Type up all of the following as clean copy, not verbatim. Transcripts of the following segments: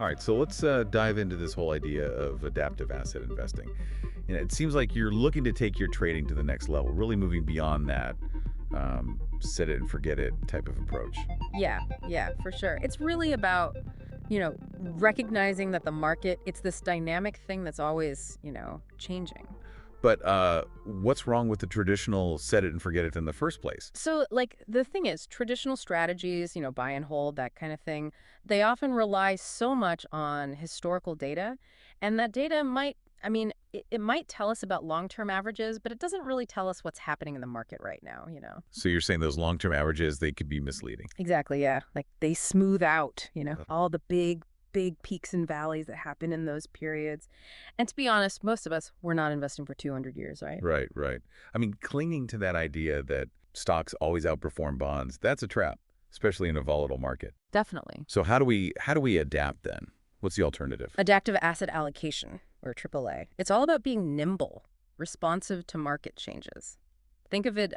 All right, so let's dive into this whole idea of adaptive asset investing. It seems like you're looking to take your trading to the next level, really moving beyond that set it and forget it type of approach. Yeah, for sure. It's really about, recognizing that the market, it's this dynamic thing that's always, changing. But what's wrong with the traditional set it and forget it in the first place? So, like, the thing is, traditional strategies, buy and hold, that kind of thing, they often rely so much on historical data. And that data might, it might tell us about long-term averages, but it doesn't really tell us what's happening in the market right now. So you're saying those long-term averages, they could be misleading. Exactly, yeah. Like they smooth out, Uh, all the big peaks and valleys that happen in those periods. And to be honest, most of us, we're not investing for 200 years, right? Right, right. I mean, clinging to that idea that stocks always outperform bonds, that's a trap, especially in a volatile market. Definitely. So how do we adapt then? What's the alternative? Adaptive asset allocation, or AAA. It's all about being nimble, responsive to market changes. Think of it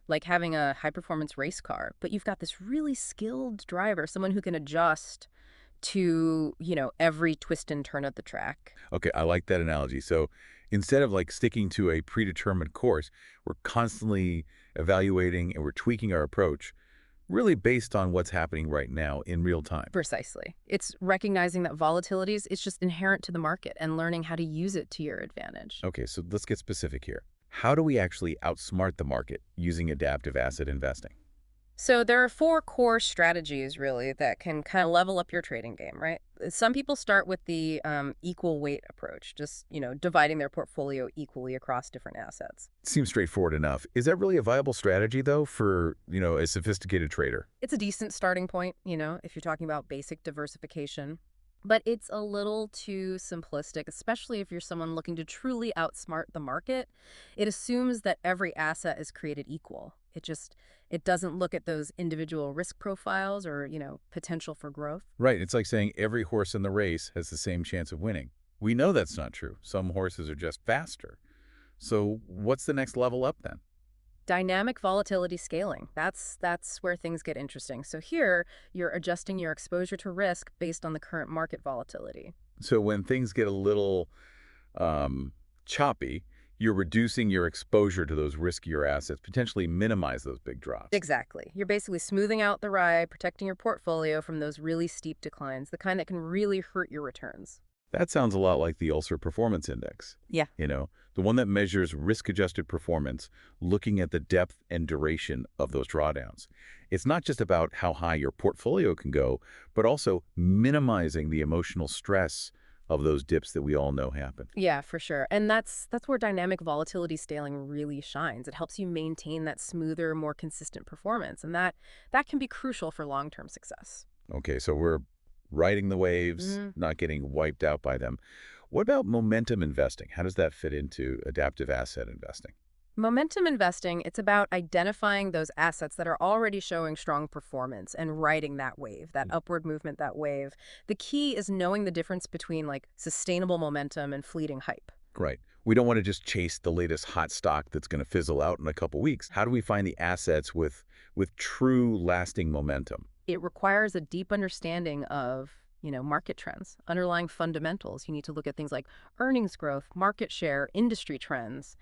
like having a high-performance race car, but you've got this really skilled driver, someone who can adjust to, every twist and turn of the track. Okay, I like that analogy. So instead of like sticking to a predetermined course, we're constantly evaluating and we're tweaking our approach, really based on what's happening right now in real time. Precisely. It's recognizing that volatilities is just inherent to the market and learning how to use it to your advantage. Okay, so let's get specific here. How do we actually outsmart the market using adaptive asset investing? So there are four core strategies really that can kind of level up your trading game, right? Some people start with the equal weight approach, just, dividing their portfolio equally across different assets. Seems straightforward enough. Is that really a viable strategy though for, a sophisticated trader? It's a decent starting point, if you're talking about basic diversification. But it's a little too simplistic, especially if you're someone looking to truly outsmart the market. It assumes that every asset is created equal. It doesn't look at those individual risk profiles or, potential for growth. Right, it's like saying every horse in the race has the same chance of winning. We know that's not true. Some horses are just faster. So what's the next level up then? Dynamic volatility scaling. That's where things get interesting. So here, you're adjusting your exposure to risk based on the current market volatility. So when things get a little choppy, you're reducing your exposure to those riskier assets, potentially minimize those big drops. Exactly. You're basically smoothing out the ride, protecting your portfolio from those really steep declines, the kind that can really hurt your returns. That sounds a lot like the Ulcer Performance Index. Yeah. The one that measures risk-adjusted performance, looking at the depth and duration of those drawdowns. It's not just about how high your portfolio can go, but also minimizing the emotional stress of those dips that we all know happen. Yeah, for sure. And that's where dynamic volatility scaling really shines. It helps you maintain that smoother, more consistent performance, and that can be crucial for long-term success. Okay, so we're riding the waves, not getting wiped out by them. What about momentum investing? How does that fit into adaptive asset investing? Momentum investing, it's about identifying those assets that are already showing strong performance and riding that wave, that upward movement, that wave. The key is knowing the difference between like sustainable momentum and fleeting hype. Right. We don't want to just chase the latest hot stock that's going to fizzle out in a couple weeks. How do we find the assets with true lasting momentum? It requires a deep understanding of, market trends, underlying fundamentals. You need to look at things like earnings growth, market share, industry trends,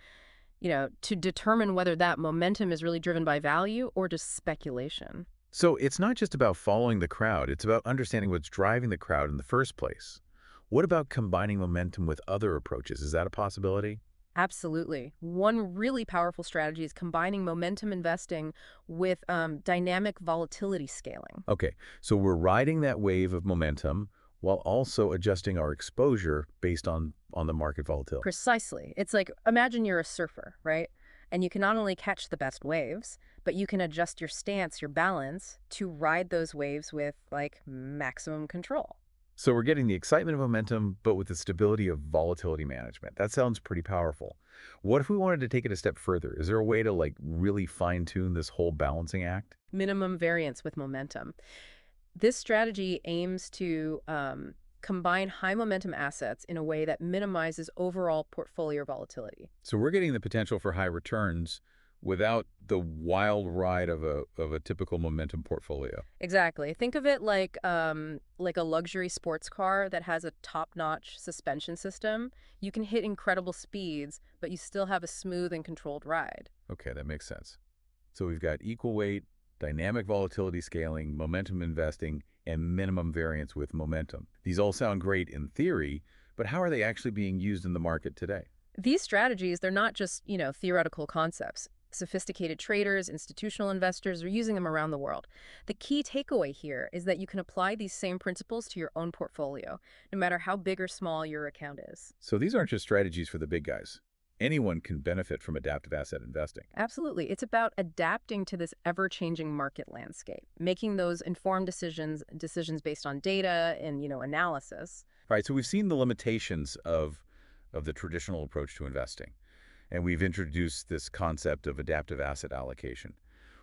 to determine whether that momentum is really driven by value or just speculation. So it's not just about following the crowd, it's about understanding what's driving the crowd in the first place. What about combining momentum with other approaches? Is that a possibility? Absolutely. One really powerful strategy is combining momentum investing with dynamic volatility scaling. Okay, so we're riding that wave of momentum while also adjusting our exposure based on the market volatility. Precisely. It's like imagine you're a surfer, right? And you can not only catch the best waves, but you can adjust your stance, your balance to ride those waves with like maximum control. So we're getting the excitement of momentum, but with the stability of volatility management. That sounds pretty powerful. What if we wanted to take it a step further? Is there a way to like really fine tune this whole balancing act? Minimum variance with momentum. This strategy aims to combine high momentum assets in a way that minimizes overall portfolio volatility. So we're getting the potential for high returns without the wild ride of a typical momentum portfolio. Exactly. Think of it like a luxury sports car that has a top-notch suspension system. You can hit incredible speeds, but you still have a smooth and controlled ride. Okay, that makes sense. So we've got equal weight, dynamic volatility scaling, momentum investing, and minimum variance with momentum. These all sound great in theory, but how are they actually being used in the market today? These strategies, they're not just, theoretical concepts. Sophisticated traders, institutional investors are using them around the world. The key takeaway here is that you can apply these same principles to your own portfolio, no matter how big or small your account is. So these aren't just strategies for the big guys. Anyone can benefit from adaptive asset investing. Absolutely. It's about adapting to this ever-changing market landscape, making those informed decisions based on data and, analysis. All right, so we've seen the limitations of the traditional approach to investing, and we've introduced this concept of adaptive asset allocation.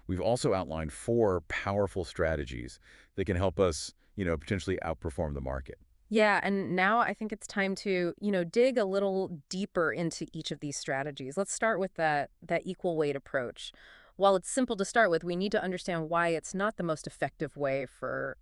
We've also outlined 4 powerful strategies that can help us, potentially outperform the market. Yeah, and now I think it's time to, dig a little deeper into each of these strategies. Let's start with that equal weight approach. While it's simple to start with, we need to understand why it's not the most effective way for,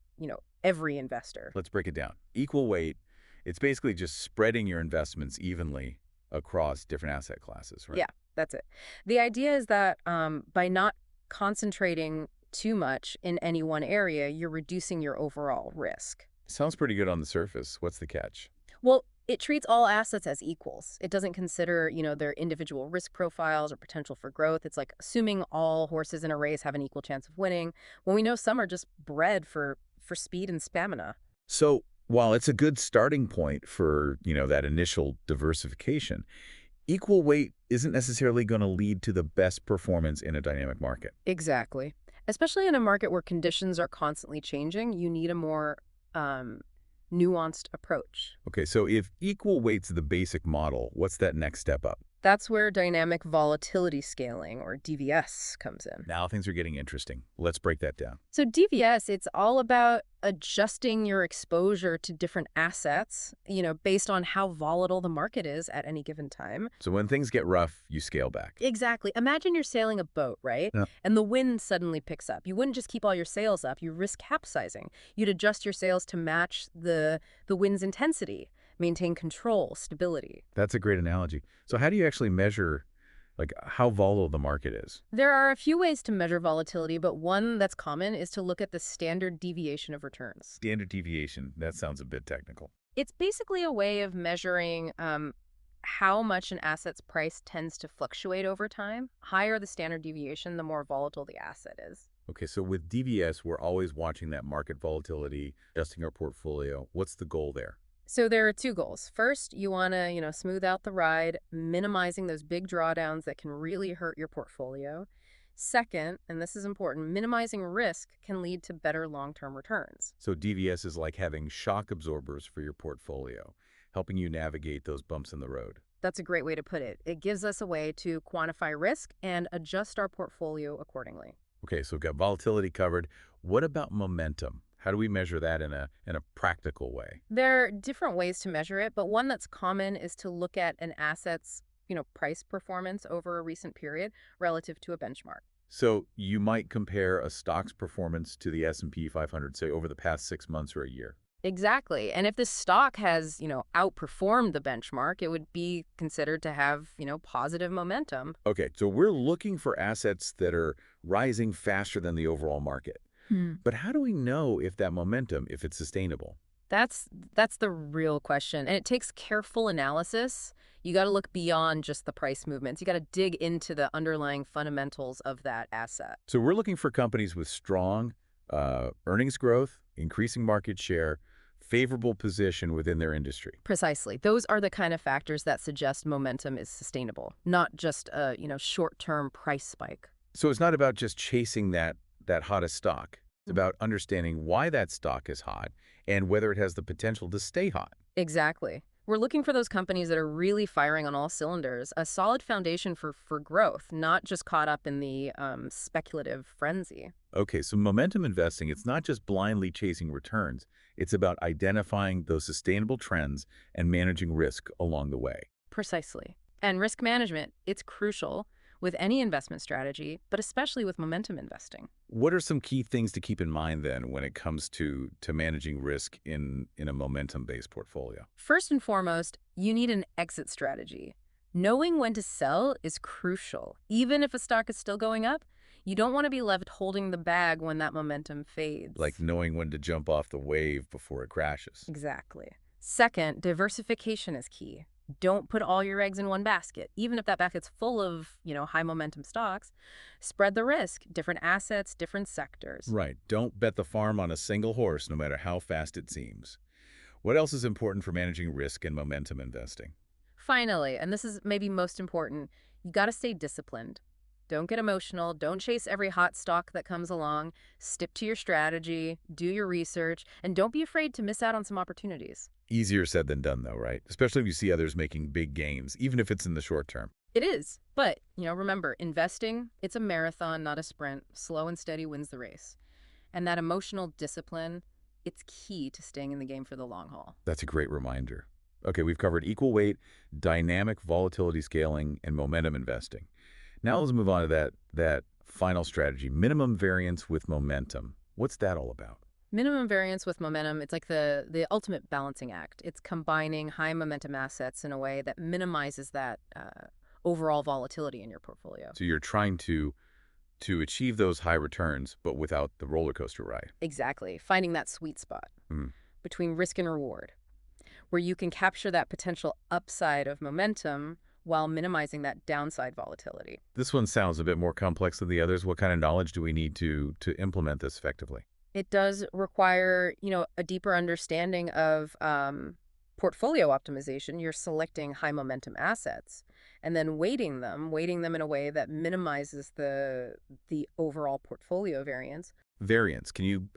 every investor. Let's break it down. Equal weight, it's basically just spreading your investments evenly across different asset classes, right? Yeah, that's it. The idea is that by not concentrating too much in any one area, you're reducing your overall risk. Sounds pretty good on the surface. What's the catch? Well, it treats all assets as equals. It doesn't consider, their individual risk profiles or potential for growth. It's like assuming all horses in a race have an equal chance of winning, when we know some are just bred for speed and stamina. So while it's a good starting point for, that initial diversification, equal weight isn't necessarily going to lead to the best performance in a dynamic market. Exactly. Especially in a market where conditions are constantly changing, you need a more nuanced approach. Okay, so if equal weight's the basic model, what's that next step up? That's where dynamic volatility scaling, or DVS, comes in. Now things are getting interesting. Let's break that down. So DVS, it's all about adjusting your exposure to different assets, based on how volatile the market is at any given time. So when things get rough, you scale back. Exactly. Imagine you're sailing a boat, right? Yeah. And the wind suddenly picks up. You wouldn't just keep all your sails up, you risk capsizing. You'd adjust your sails to match the wind's intensity, maintain control, stability. That's a great analogy. So how do you actually measure, like, how volatile the market is? There are a few ways to measure volatility, but one that's common is to look at the standard deviation of returns. Standard deviation, that sounds a bit technical. It's basically a way of measuring how much an asset's price tends to fluctuate over time. Higher the standard deviation, the more volatile the asset is. Okay, so with DVS, we're always watching that market volatility, adjusting our portfolio. What's the goal there? So there are 2 goals. First, you want to, smooth out the ride, minimizing those big drawdowns that can really hurt your portfolio. Second, and this is important, minimizing risk can lead to better long-term returns. So DVS is like having shock absorbers for your portfolio, helping you navigate those bumps in the road. That's a great way to put it. It gives us a way to quantify risk and adjust our portfolio accordingly. Okay, so we've got volatility covered. What about momentum? How do we measure that in a practical way? There are different ways to measure it, but one that's common is to look at an asset's, price performance over a recent period relative to a benchmark. So you might compare a stock's performance to the S&P 500, say, over the past 6 months or a year. Exactly. And if the stock has, outperformed the benchmark, it would be considered to have, positive momentum. Okay, so we're looking for assets that are rising faster than the overall market. But how do we know if that momentum, if it's sustainable? That's the real question. And it takes careful analysis. You got to look beyond just the price movements. You got to dig into the underlying fundamentals of that asset. So we're looking for companies with strong earnings growth, increasing market share, favorable position within their industry. Precisely. Those are the kind of factors that suggest momentum is sustainable, not just a, short-term price spike. So it's not about just chasing that hottest stock. It's about understanding why that stock is hot and whether it has the potential to stay hot. Exactly. We're looking for those companies that are really firing on all cylinders, a solid foundation for growth, not just caught up in the speculative frenzy. Okay, so momentum investing, it's not just blindly chasing returns. It's about identifying those sustainable trends and managing risk along the way. Precisely. And risk management, it's crucial. with any investment strategy, but especially with momentum investing. What are some key things to keep in mind then when it comes to managing risk in a momentum-based portfolio? First and foremost, you need an exit strategy. Knowing when to sell is crucial. Even if a stock is still going up, you don't want to be left holding the bag when that momentum Like fades. knowing when to jump off the wave before it crashes. Exactly. Second, diversification is key. Don't put all your eggs in one basket. Even if that basket's full of, high momentum stocks, spread the risk, different assets, different sectors. Right. Don't bet the farm on a single horse, no matter how fast it seems. What else is important for managing risk and momentum investing? Finally, and this is maybe most important, you got to stay disciplined. Don't get emotional. Don't chase every hot stock that comes along. Stick to your strategy, do your research, and don't be afraid to miss out on some opportunities. Easier said than done, though, right? Especially if you see others making big gains, even if it's in the short term. It is. But, remember, investing, it's a marathon, not a sprint. Slow and steady wins the race. And that emotional discipline, it's key to staying in the game for the long haul. That's a great reminder. Okay, we've covered equal weight, dynamic volatility scaling, and momentum investing. Now let's move on to that final strategy, minimum variance with momentum. What's that all about? Minimum variance with momentum, it's like the ultimate balancing act. It's combining high momentum assets in a way that minimizes that overall volatility in your portfolio. So you're trying to achieve those high returns, but without the roller coaster ride. Exactly. Finding that sweet spot Mm. between risk and reward, where you can capture that potential upside of momentum while minimizing that downside volatility. This one sounds a bit more complex than the others. What kind of knowledge do we need to implement this effectively? It does require, a deeper understanding of portfolio optimization. You're selecting high momentum assets and then weighting them in a way that minimizes the overall portfolio variance. Variance. Can you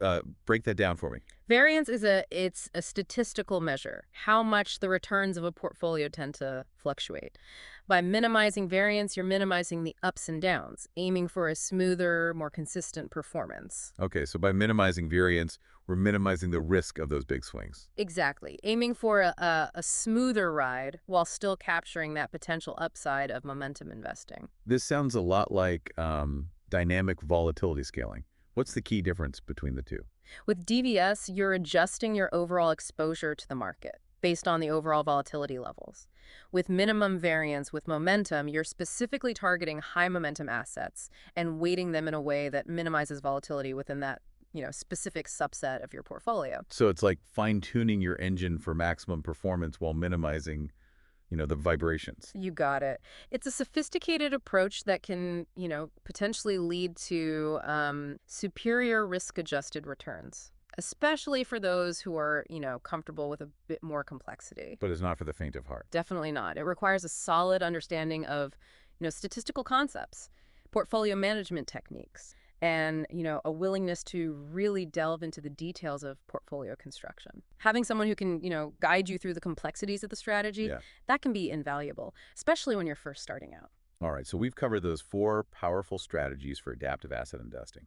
break that down for me? Variance it's a statistical measure, how much the returns of a portfolio tend to fluctuate. By minimizing variance, you're minimizing the ups and downs, aiming for a smoother, more consistent performance. Okay, so by minimizing variance, we're minimizing the risk of those big swings. Exactly. Aiming for a smoother ride while still capturing that potential upside of momentum investing. This sounds a lot like dynamic volatility scaling. What's the key difference between the two? With DVS, you're adjusting your overall exposure to the market based on the overall volatility levels. With minimum variance with momentum, you're specifically targeting high momentum assets and weighting them in a way that minimizes volatility within that, specific subset of your portfolio. So it's like fine-tuning your engine for maximum performance while minimizing, the vibrations. You got it. It's a sophisticated approach that can, potentially lead to superior risk-adjusted returns, especially for those who are, comfortable with a bit more complexity. But it's not for the faint of heart. Definitely not. It requires a solid understanding of, statistical concepts, portfolio management techniques, and, a willingness to really delve into the details of portfolio construction. Having someone who can, guide you through the complexities of the strategy, Yeah. that can be invaluable, especially when you're first starting out. All right, so we've covered those 4 powerful strategies for adaptive asset investing.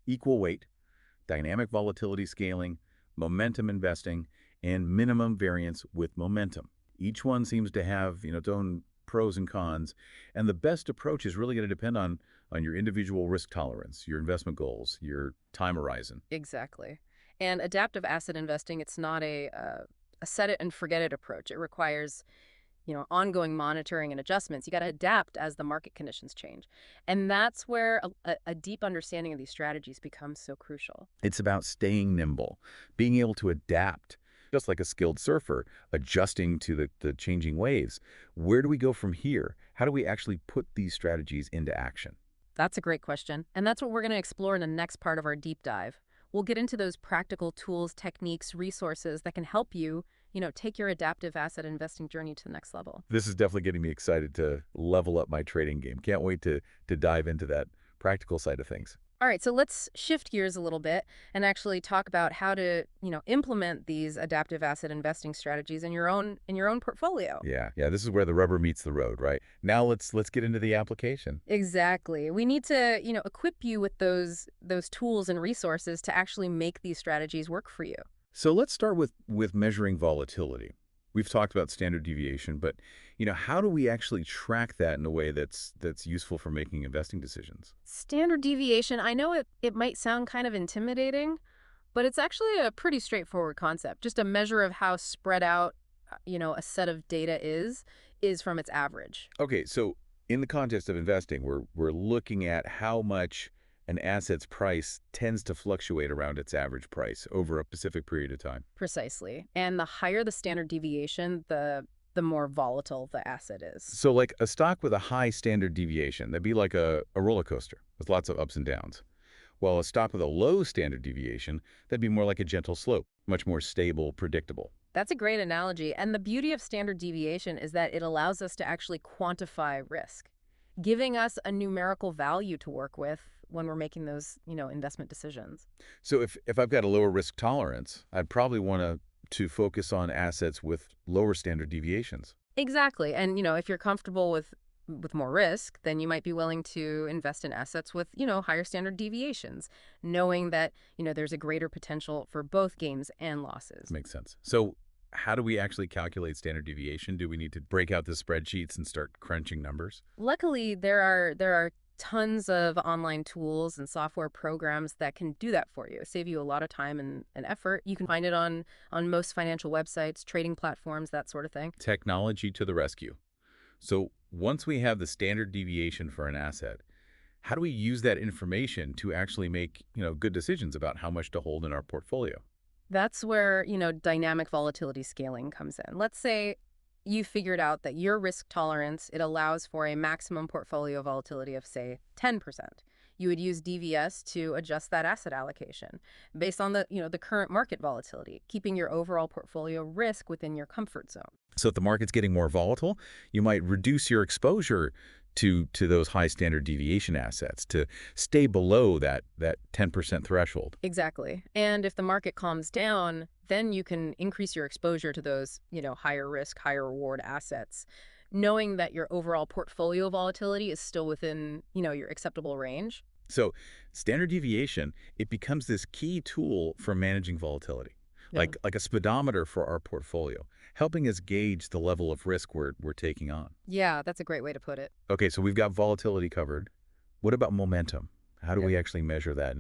Equal weight, dynamic volatility scaling, momentum investing, and minimum variance with momentum. Each one seems to have, its own pros and cons, and the best approach is really going to depend on your individual risk tolerance, your investment goals, your time horizon. Exactly. And adaptive asset investing, it's not a set it and forget it approach. It requires, ongoing monitoring and adjustments. You got to adapt as the market conditions change. And that's where a deep understanding of these strategies becomes so crucial. It's about staying nimble, being able to adapt, just like a skilled surfer, adjusting to the changing waves. Where do we go from here? How do we actually put these strategies into action? That's a great question. And that's what we're going to explore in the next part of our deep dive. We'll get into those practical tools, techniques, resources that can help you, take your adaptive asset investing journey to the next level. This is definitely getting me excited to level up my trading game. Can't wait to dive into that practical side of things. All right, so let's shift gears a little bit and actually talk about how to, implement these adaptive asset investing strategies in your own portfolio. Yeah, this is where the rubber meets the road, right? Now let's get into the application. Exactly. We need to, equip you with those tools and resources to actually make these strategies work for you. So let's start with measuring volatility. We've talked about standard deviation, but how do we actually track that in a way that's useful for making investing decisions? Standard deviation, I know it might sound kind of intimidating, but it's actually a pretty straightforward concept. Just a measure of how spread out, a set of data is from its average. Okay, so in the context of investing, we're looking at how much an asset's price tends to fluctuate around its average price over a specific period of time. Precisely. And the higher the standard deviation, the more volatile the asset is. So like a stock with a high standard deviation, that'd be like a roller coaster with lots of ups and downs. While a stock with a low standard deviation, that'd be more like a gentle slope, much more stable, predictable. That's a great analogy. And the beauty of standard deviation is that it allows us to actually quantify risk, giving us a numerical value to work with when we're making those, investment decisions. So if I've got a lower risk tolerance, I'd probably want to focus on assets with lower standard deviations. Exactly. And, if you're comfortable with more risk, then you might be willing to invest in assets with, higher standard deviations, knowing that, there's a greater potential for both gains and losses. Makes sense. So how do we actually calculate standard deviation? Do we need to break out the spreadsheets and start crunching numbers? Luckily, there are tons of online tools and software programs that can do that for you, save you a lot of time and effort. You can find it on most financial websites, trading platforms, that sort of thing. Technology to the rescue. So once we have the standard deviation for an asset, how do we use that information to actually make, good decisions about how much to hold in our portfolio? That's where, dynamic volatility scaling comes in. Let's say you figured out that your risk tolerance, it allows for a maximum portfolio volatility of, say, 10%. You would use DVS to adjust that asset allocation based on the current market volatility, keeping your overall portfolio risk within your comfort zone. So if the market's getting more volatile, you might reduce your exposure to those high standard deviation assets to stay below that 10% threshold. Exactly. And if the market calms down, then you can increase your exposure to those, higher risk, higher reward assets, knowing that your overall portfolio volatility is still within, your acceptable range. So standard deviation, it becomes this key tool for managing volatility, Yeah. like a speedometer for our portfolio, helping us gauge the level of risk we're taking on. Yeah, that's a great way to put it. Okay, so we've got volatility covered. What about momentum? How do Yeah. we actually measure that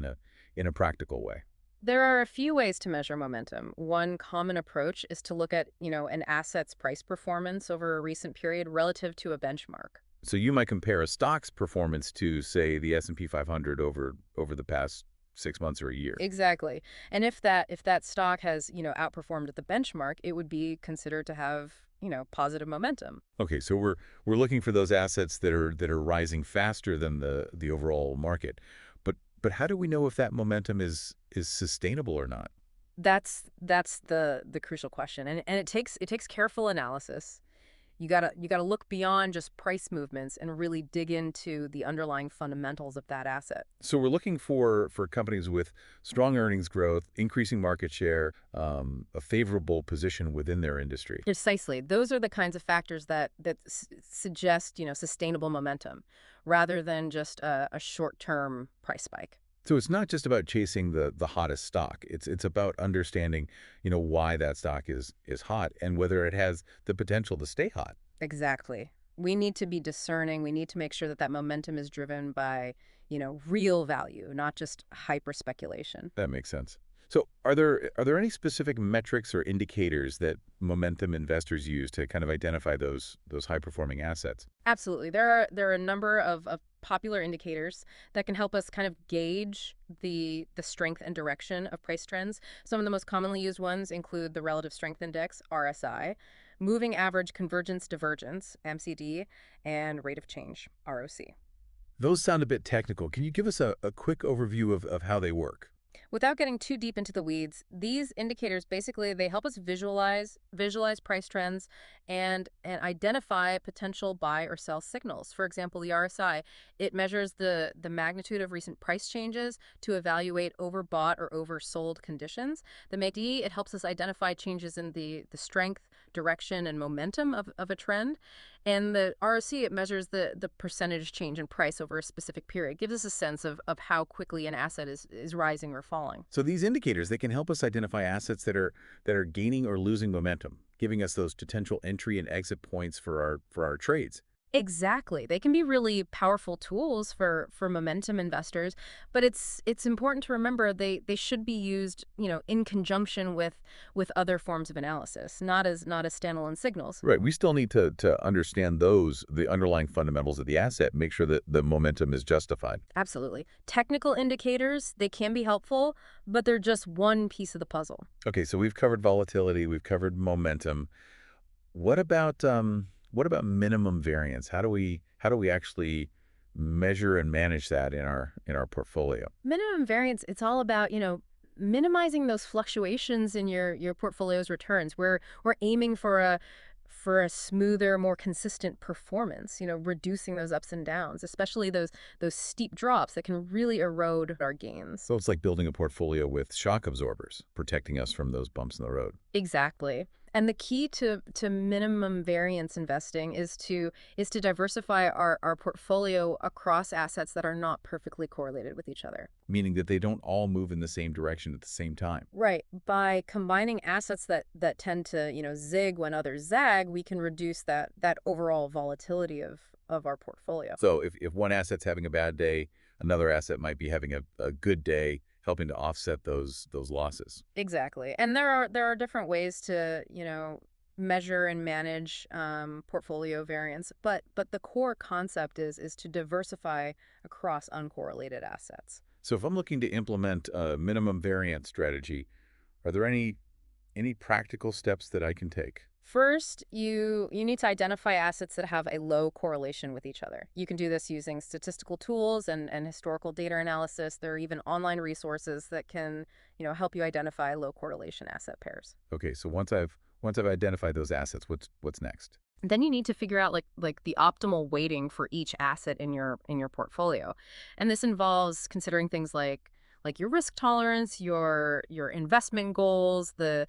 in a practical way? There are a few ways to measure momentum. One common approach is to look at, an asset's price performance over a recent period relative to a benchmark. So you might compare a stock's performance to, say, the S&P 500 over the past 6 months or a year. Exactly. And if that stock has, outperformed the benchmark, it would be considered to have, positive momentum. Okay, so we're looking for those assets that are rising faster than the overall market. But how do we know if that momentum is sustainable or not? That's the crucial question. And it takes careful analysis. You gotta look beyond just price movements and really dig into the underlying fundamentals of that asset. So we're looking for companies with strong earnings growth, increasing market share, a favorable position within their industry. Precisely. Those are the kinds of factors that suggest, sustainable momentum rather than just a short-term price spike. So it's not just about chasing the hottest stock. It's about understanding, why that stock is hot and whether it has the potential to stay hot. Exactly. We need to be discerning. We need to make sure that momentum is driven by, real value, not just hyper speculation. That makes sense. So are there any specific metrics or indicators that momentum investors use to kind of identify those high performing assets? Absolutely. There are a number of popular indicators that can help us kind of gauge the strength and direction of price trends. Some of the most commonly used ones include the Relative Strength Index, RSI, Moving Average Convergence Divergence, MCD, and Rate of Change, ROC. Those sound a bit technical. Can you give us a quick overview of how they work? Without getting too deep into the weeds, these indicators basically they help us visualize price trends and identify potential buy or sell signals. For example, the RSI, it measures the magnitude of recent price changes to evaluate overbought or oversold conditions. The MACD, it helps us identify changes in the strength, direction, and momentum of a trend. And the ROC, it measures the percentage change in price over a specific period. It gives us a sense of how quickly an asset is rising or falling. So these indicators, they can help us identify assets that are gaining or losing momentum, giving us those potential entry and exit points for our trades. Exactly. They can be really powerful tools for momentum investors, but it's important to remember they should be used, in conjunction with other forms of analysis, not as standalone signals. Right. We still need to understand the underlying fundamentals of the asset, make sure that the momentum is justified. Absolutely. Technical indicators, they can be helpful, but they're just one piece of the puzzle. Okay, so we've covered volatility, we've covered momentum. What about minimum variance? How do we actually measure and manage that in our portfolio? Minimum variance, it's all about, minimizing those fluctuations in your portfolio's returns. We're aiming for a smoother, more consistent performance, reducing those ups and downs, especially those steep drops that can really erode our gains. So it's like building a portfolio with shock absorbers, protecting us from those bumps in the road. Exactly. And the key to minimum variance investing is to diversify our portfolio across assets that are not perfectly correlated with each other. Meaning that they don't all move in the same direction at the same time. Right. By combining assets that tend to, zig when others zag, we can reduce that overall volatility of our portfolio. So if one asset's having a bad day, another asset might be having a good day, helping to offset those losses. Exactly. And there are different ways to, measure and manage portfolio variance, but the core concept is to diversify across uncorrelated assets. So if I'm looking to implement a minimum variance strategy, are there any practical steps that I can take? First, you need to identify assets that have a low correlation with each other. You can do this using statistical tools and historical data analysis. There are even online resources that can, help you identify low correlation asset pairs. Okay, so once I've identified those assets, what's next? Then you need to figure out like the optimal weighting for each asset in your portfolio. And this involves considering things like your risk tolerance, your investment goals, the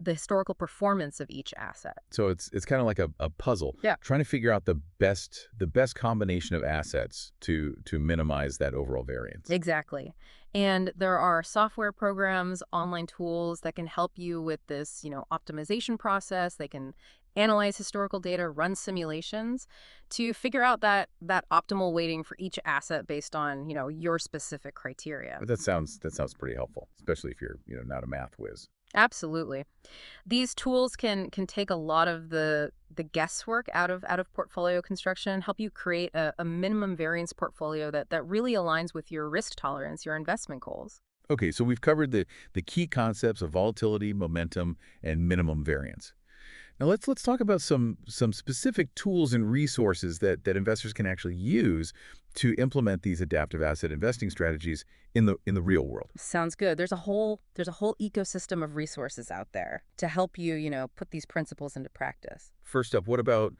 historical performance of each asset. So it's kind of like a puzzle, Yeah. trying to figure out the best combination of assets to minimize that overall variance. Exactly. And there are software programs, online tools that can help you with this, optimization process. They can analyze historical data, run simulations to figure out that optimal weighting for each asset based on, your specific criteria. But that sounds pretty helpful, especially if you're not a math whiz. Absolutely. These tools can take a lot of the guesswork out of portfolio construction, help you create a minimum variance portfolio that really aligns with your risk tolerance, your investment goals. Okay, so we've covered the key concepts of volatility, momentum, and minimum variance. Now let's talk about some specific tools and resources that investors can actually use to implement these adaptive asset investing strategies in the real world. Sounds good. There's a whole ecosystem of resources out there to help you, put these principles into practice. First up, what about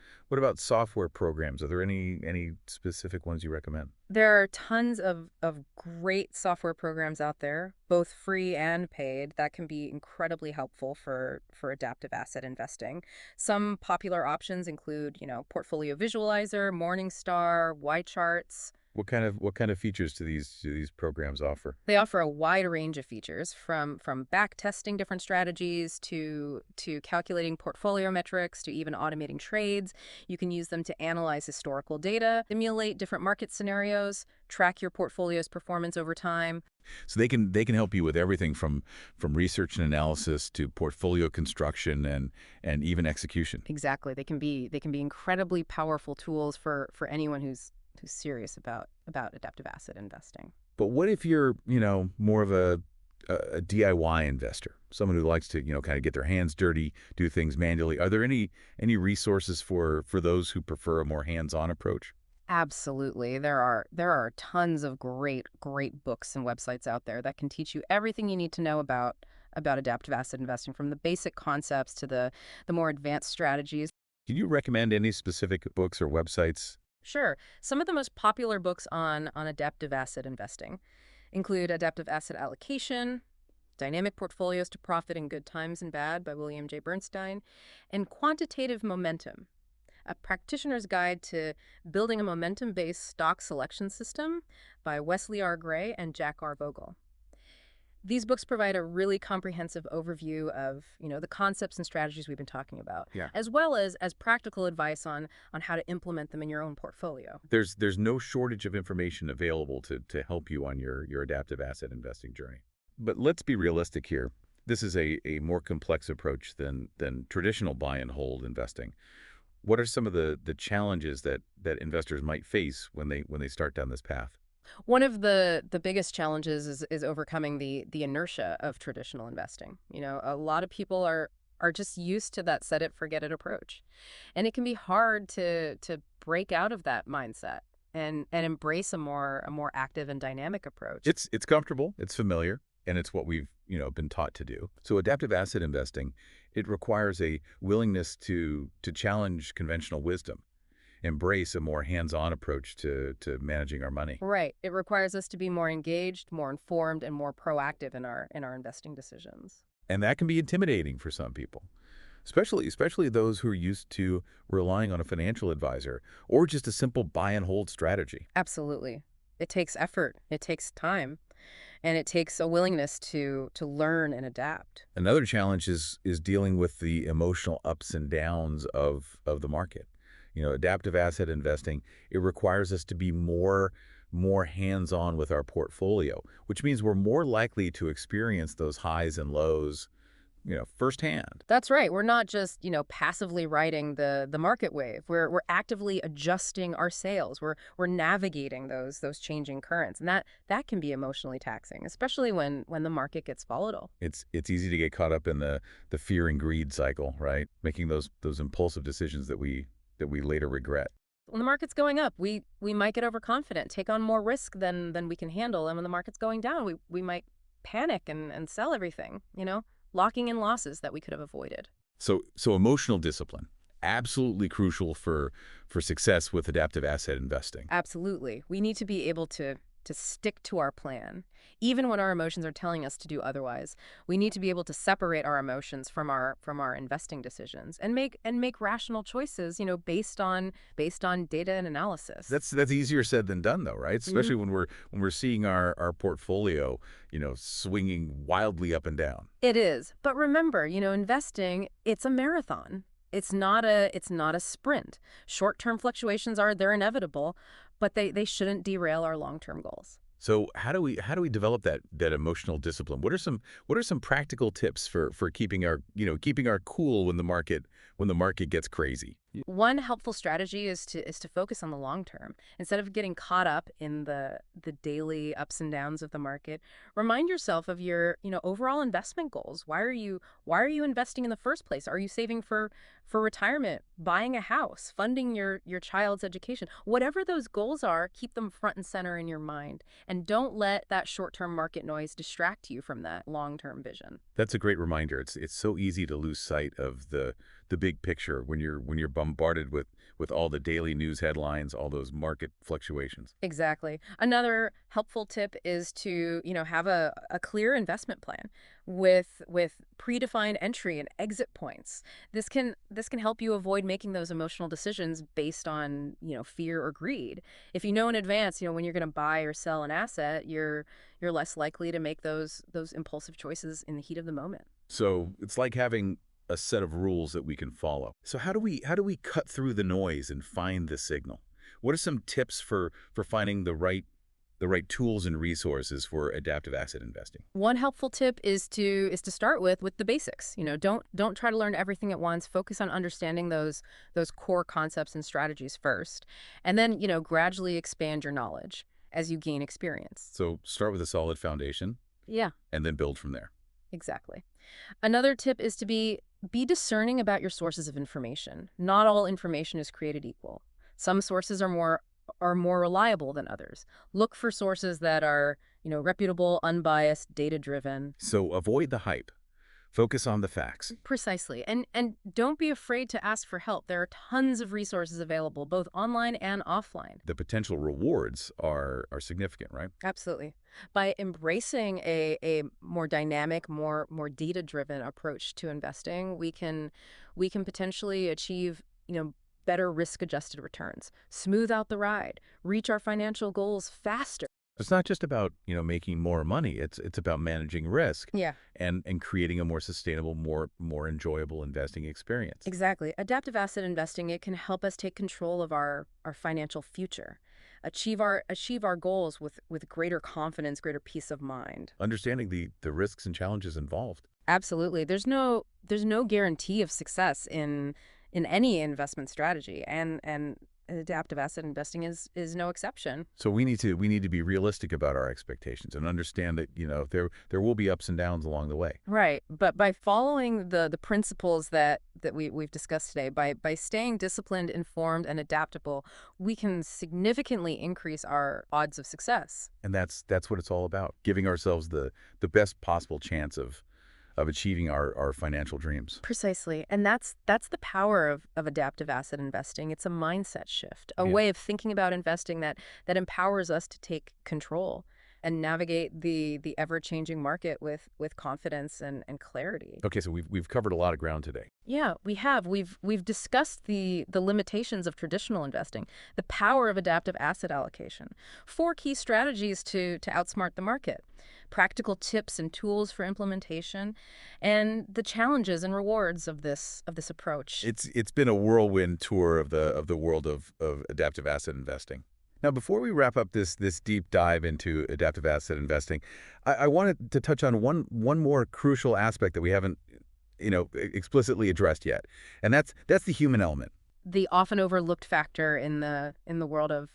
software programs? Are there any specific ones you recommend? There are tons of great software programs out there, both free and paid, that can be incredibly helpful for adaptive asset investing. Some popular options include, Portfolio Visualizer, Morningstar, Y charts. What kind of features do these programs offer? They offer a wide range of features from back testing different strategies to calculating portfolio metrics to even automating trades. You can use them to analyze historical data, simulate different market scenarios, track your portfolio's performance over time. So they can help you with everything from research and analysis to portfolio construction and even execution. Exactly. They can be incredibly powerful tools for anyone who's serious about adaptive asset investing. But what if you're, more of a DIY investor, someone who likes to, kind of get their hands dirty, do things manually? Are there any resources for those who prefer a more hands-on approach? Absolutely. There are tons of great books and websites out there that can teach you everything you need to know about adaptive asset investing, from the basic concepts to the more advanced strategies. Can you recommend any specific books or websites? Sure. Some of the most popular books on adaptive asset investing include Adaptive Asset Allocation, Dynamic Portfolios to Profit in Good Times and Bad by William J. Bernstein, and Quantitative Momentum, a practitioner's guide to building a momentum-based stock selection system by Wesley R. Gray and Jack R. Bogle. These books provide a really comprehensive overview of, the concepts and strategies we've been talking about, Yeah. as well as practical advice on how to implement them in your own portfolio. There's no shortage of information available to help you on your adaptive asset investing journey. But let's be realistic here. This is a more complex approach than traditional buy and hold investing. What are some of the challenges that investors might face when they start down this path? One of the biggest challenges is overcoming the inertia of traditional investing. A lot of people are just used to that set it forget it approach. And it can be hard to break out of that mindset and embrace a more active and dynamic approach. It's comfortable, it's familiar, and it's what we've, been taught to do. So adaptive asset investing, it requires a willingness to challenge conventional wisdom, embrace a more hands-on approach to managing our money. Right. It requires us to be more engaged, more informed, and more proactive in our investing decisions. And that can be intimidating for some people, especially those who are used to relying on a financial advisor or just a simple buy and hold strategy. Absolutely. It takes effort, it takes time, and it takes a willingness to learn and adapt. Another challenge is dealing with the emotional ups and downs of the market. Adaptive asset investing, it requires us to be more hands-on with our portfolio, which means we're more likely to experience those highs and lows, firsthand. That's right. We're not just, passively riding the market wave. We're actively adjusting our sails. We're navigating those changing currents. And that can be emotionally taxing, especially when the market gets volatile. It's easy to get caught up in the fear and greed cycle, right? Making those impulsive decisions that we later regret. When the market's going up, we might get overconfident, take on more risk than we can handle. And when the market's going down, we might panic and sell everything, locking in losses that we could have avoided. So emotional discipline, absolutely crucial for success with adaptive asset investing. Absolutely. We need to be able to stick to our plan, even when our emotions are telling us to do otherwise. We need to be able to separate our emotions from our investing decisions and make rational choices, based on data and analysis. That's easier said than done, though, right? Especially when we're seeing our portfolio, swinging wildly up and down. It is. But remember, investing, it's a marathon. It's not a sprint. Short-term fluctuations they're inevitable, but they shouldn't derail our long-term goals. So how do we develop that emotional discipline? What are some practical tips for keeping our cool when the market gets crazy? One helpful strategy is to focus on the long term. Instead of getting caught up in the daily ups and downs of the market, remind yourself of your, overall investment goals. Why are you investing in the first place? Are you saving for retirement, buying a house, funding your child's education? Whatever those goals are, keep them front and center in your mind, and don't let that short-term market noise distract you from that long-term vision. That's a great reminder. It's so easy to lose sight of the big picture when you're bombarded with all the daily news headlines, all those market fluctuations. Exactly. Another helpful tip is to, have a clear investment plan with predefined entry and exit points. This can help you avoid making those emotional decisions based on, fear or greed. If you know in advance, when you're going to buy or sell an asset, you're less likely to make those impulsive choices in the heat of the moment. So it's like having a set of rules that we can follow. So how do we cut through the noise and find the signal? What are some tips for finding the right tools and resources for adaptive asset investing? One helpful tip is to start with the basics. Don't try to learn everything at once. Focus on understanding those core concepts and strategies first, and then gradually expand your knowledge as you gain experience. So start with a solid foundation Yeah, and then build from there. exactly. Another tip is to be discerning about your sources of information. Not all information is created equal. Some sources are more reliable than others. Look for sources that are, reputable, unbiased, data-driven. So avoid the hype. Focus on the facts. Precisely. And don't be afraid to ask for help. There are tons of resources available, both online and offline. The potential rewards are significant, right? Absolutely. By embracing a more dynamic, more data-driven approach to investing, we can potentially achieve, better risk-adjusted returns, smooth out the ride, reach our financial goals faster. It's not just about, making more money. It's about managing risk Yeah. and creating a more sustainable, more enjoyable investing experience. Exactly. Adaptive asset investing, it can help us take control of our financial future, achieve our goals with greater confidence, greater peace of mind. Understanding the risks and challenges involved. Absolutely. There's no guarantee of success in any investment strategy, and adaptive asset investing is no exception. So we need to be realistic about our expectations and understand that, there will be ups and downs along the way. Right. But by following the principles that we've discussed today, by staying disciplined, informed, and adaptable, we can significantly increase our odds of success. And that's what it's all about, giving ourselves the best possible chance of achieving our financial dreams. Precisely. And that's the power of adaptive asset investing. It's a mindset shift, a Yeah. way of thinking about investing that empowers us to take control and navigate the ever-changing market with confidence and clarity. Okay, so we've covered a lot of ground today. Yeah, we have. We've discussed the limitations of traditional investing, the power of adaptive asset allocation, four key strategies to outsmart the market, practical tips and tools for implementation, and the challenges and rewards of this approach. It's been a whirlwind tour of the world of adaptive asset investing. Now, before we wrap up this deep dive into adaptive asset investing, I wanted to touch on one more crucial aspect that we haven't, explicitly addressed yet, and that's the human element. The often overlooked factor in the world of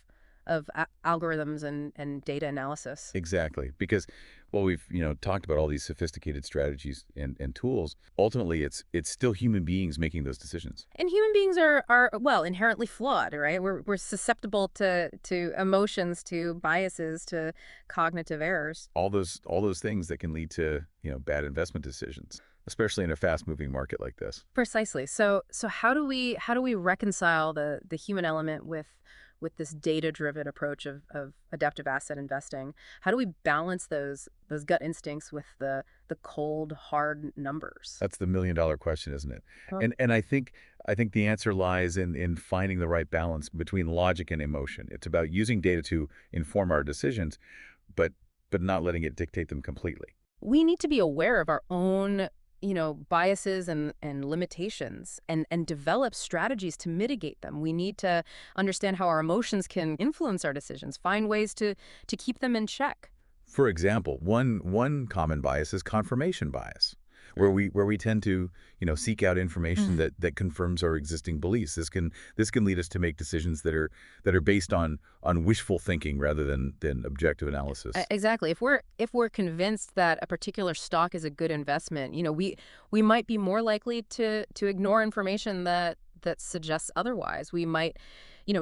algorithms and data analysis. Exactly, because while we've talked about all these sophisticated strategies and tools, ultimately it's still human beings making those decisions. And human beings are well, inherently flawed, right? We're susceptible to emotions, to biases, to cognitive errors. All those things that can lead to bad investment decisions, especially in a fast-moving market like this. Precisely. So how do we reconcile the human element with this data-driven approach of adaptive asset investing? How do we balance those gut instincts with the cold, hard numbers? That's the million-dollar question, isn't it? Huh. And I think the answer lies in finding the right balance between logic and emotion. It's about using data to inform our decisions, but not letting it dictate them completely. We need to be aware of our own, biases and limitations and develop strategies to mitigate them. We need to understand how our emotions can influence our decisions, find ways to keep them in check. For example, one common bias is confirmation bias, where we tend to seek out information Mm. that confirms our existing beliefs. This can lead us to make decisions that are based on wishful thinking rather than objective analysis. Exactly. If we're convinced that a particular stock is a good investment, we might be more likely to ignore information that suggests otherwise. We might,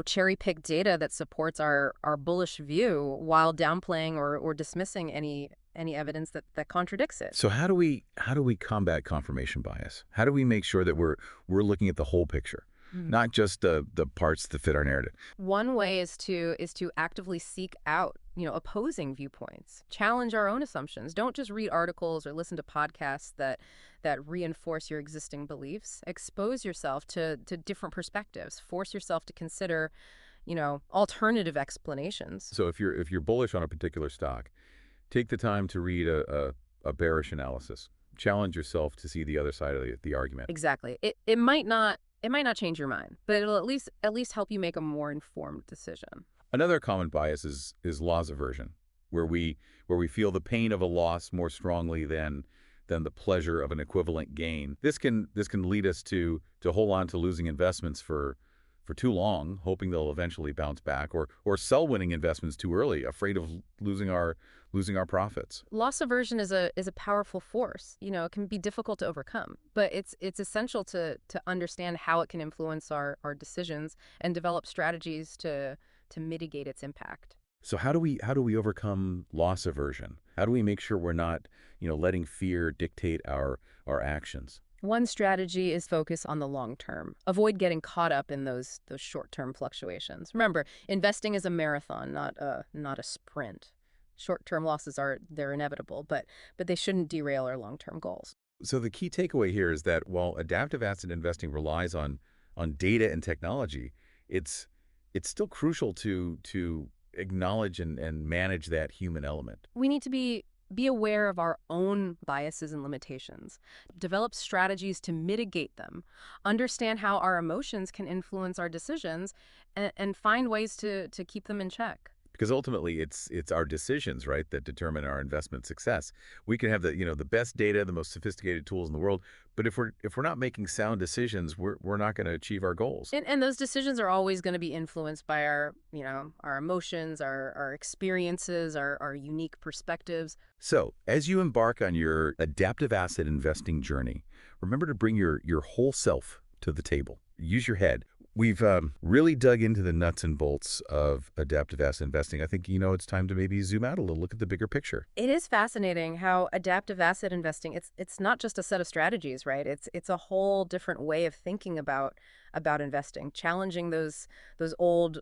cherry pick data that supports our bullish view while downplaying or dismissing any evidence that contradicts it. So how do we combat confirmation bias? How do we make sure that we're looking at the whole picture, Mm. not just the parts that fit our narrative? One way is to actively seek out, opposing viewpoints. Challenge our own assumptions. Don't just read articles or listen to podcasts that reinforce your existing beliefs. Expose yourself to different perspectives. Force yourself to consider, alternative explanations. So if you're bullish on a particular stock, take the time to read a bearish analysis. Challenge yourself to see the other side of the argument. Exactly. It might not change your mind, but it'll at least help you make a more informed decision. Another common bias is loss aversion, where we feel the pain of a loss more strongly than the pleasure of an equivalent gain. This can lead us to hold on to losing investments for too long, hoping they'll eventually bounce back, or sell winning investments too early, afraid of losing our profits. Loss aversion is a powerful force. It can be difficult to overcome, but it's essential to understand how it can influence our decisions and develop strategies to mitigate its impact. So how do we overcome loss aversion? How do we make sure we're not, letting fear dictate our actions? One strategy is focus on the long term. Avoid getting caught up in those short-term fluctuations. Remember, investing is a marathon, not a sprint. Short-term losses they're inevitable, but they shouldn't derail our long-term goals. So the key takeaway here is that while adaptive asset investing relies on data and technology, it's still crucial to acknowledge and manage that human element. We need to be aware of our own biases and limitations, develop strategies to mitigate them, understand how our emotions can influence our decisions, and find ways to keep them in check. Because ultimately, it's our decisions, right, that determine our investment success. We can have the best data, the most sophisticated tools in the world, but if we're not making sound decisions, we're not going to achieve our goals. And those decisions are always going to be influenced by our emotions, our experiences, our unique perspectives. So, as you embark on your adaptive asset investing journey, remember to bring your whole self to the table. Use your head. We've really dug into the nuts and bolts of adaptive asset investing. I think, it's time to maybe zoom out a little, look at the bigger picture. It is fascinating how adaptive asset investing, it's not just a set of strategies, right? It's a whole different way of thinking about investing, challenging those old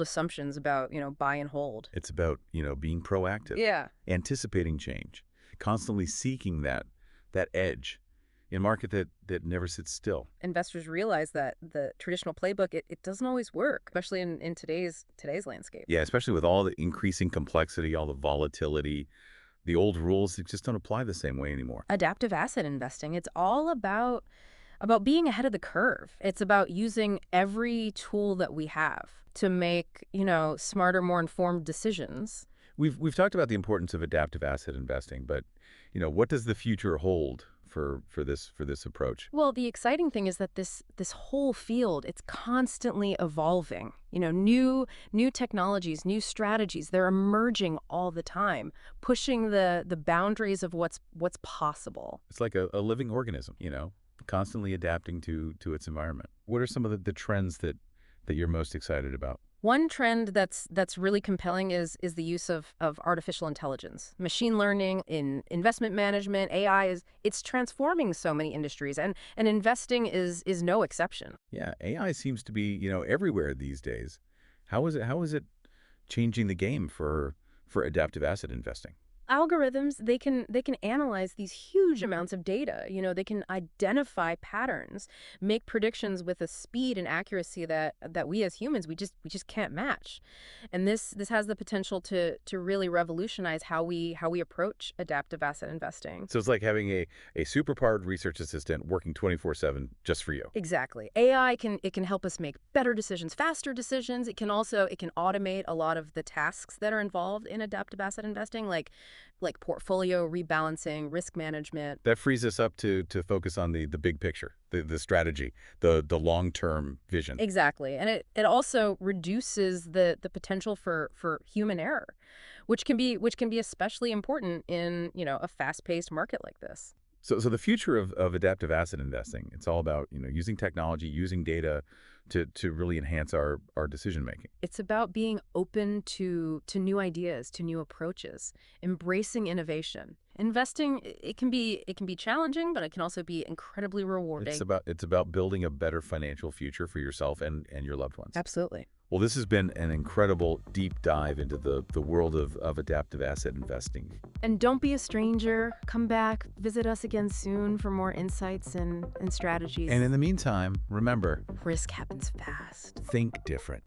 assumptions about, buy and hold. It's about, being proactive, Yeah. anticipating change, constantly seeking that edge in a market that never sits still. Investors realize that the traditional playbook, it doesn't always work, especially in today's landscape. Yeah, especially with all the increasing complexity, all the volatility, the old rules that just don't apply the same way anymore. Adaptive asset investing, it's all about being ahead of the curve. It's about using every tool that we have to make, smarter, more informed decisions. We've talked about the importance of adaptive asset investing, but what does the future hold for this approach? Well, the exciting thing is that this whole field, it's constantly evolving. New technologies, new strategies, they're emerging all the time, pushing the boundaries of what's possible. It's like a living organism, constantly adapting to its environment. What are some of the trends that you're most excited about? One trend that's really compelling is the use of artificial intelligence. Machine learning in investment management, AI it's transforming so many industries, and investing is no exception. Yeah, AI seems to be, everywhere these days. How is it changing the game for adaptive asset investing? Algorithms, they can analyze these huge amounts of data. They can identify patterns, make predictions with a speed and accuracy that we as humans we just can't match. And this has the potential to really revolutionize how we approach adaptive asset investing. So it's like having a superpowered research assistant working 24/7 just for you. Exactly. AI can help us make better decisions, faster decisions. It can automate a lot of the tasks that are involved in adaptive asset investing, like portfolio rebalancing, risk management. That frees us up to focus on the big picture, the strategy, the long-term vision. Exactly. And it also reduces the potential for human error, which can be especially important in, a fast-paced market like this. So the future of adaptive asset investing, it's all about, using technology, using data to really enhance our decision making. It's about being open to new ideas, to new approaches, embracing innovation. Investing, it can be challenging, but it can also be incredibly rewarding. It's about building a better financial future for yourself and your loved ones. Absolutely. Well, this has been an incredible deep dive into the world of adaptive asset investing. And don't be a stranger. Come back, visit us again soon for more insights and strategies. And in the meantime, remember, risk happens fast. think different.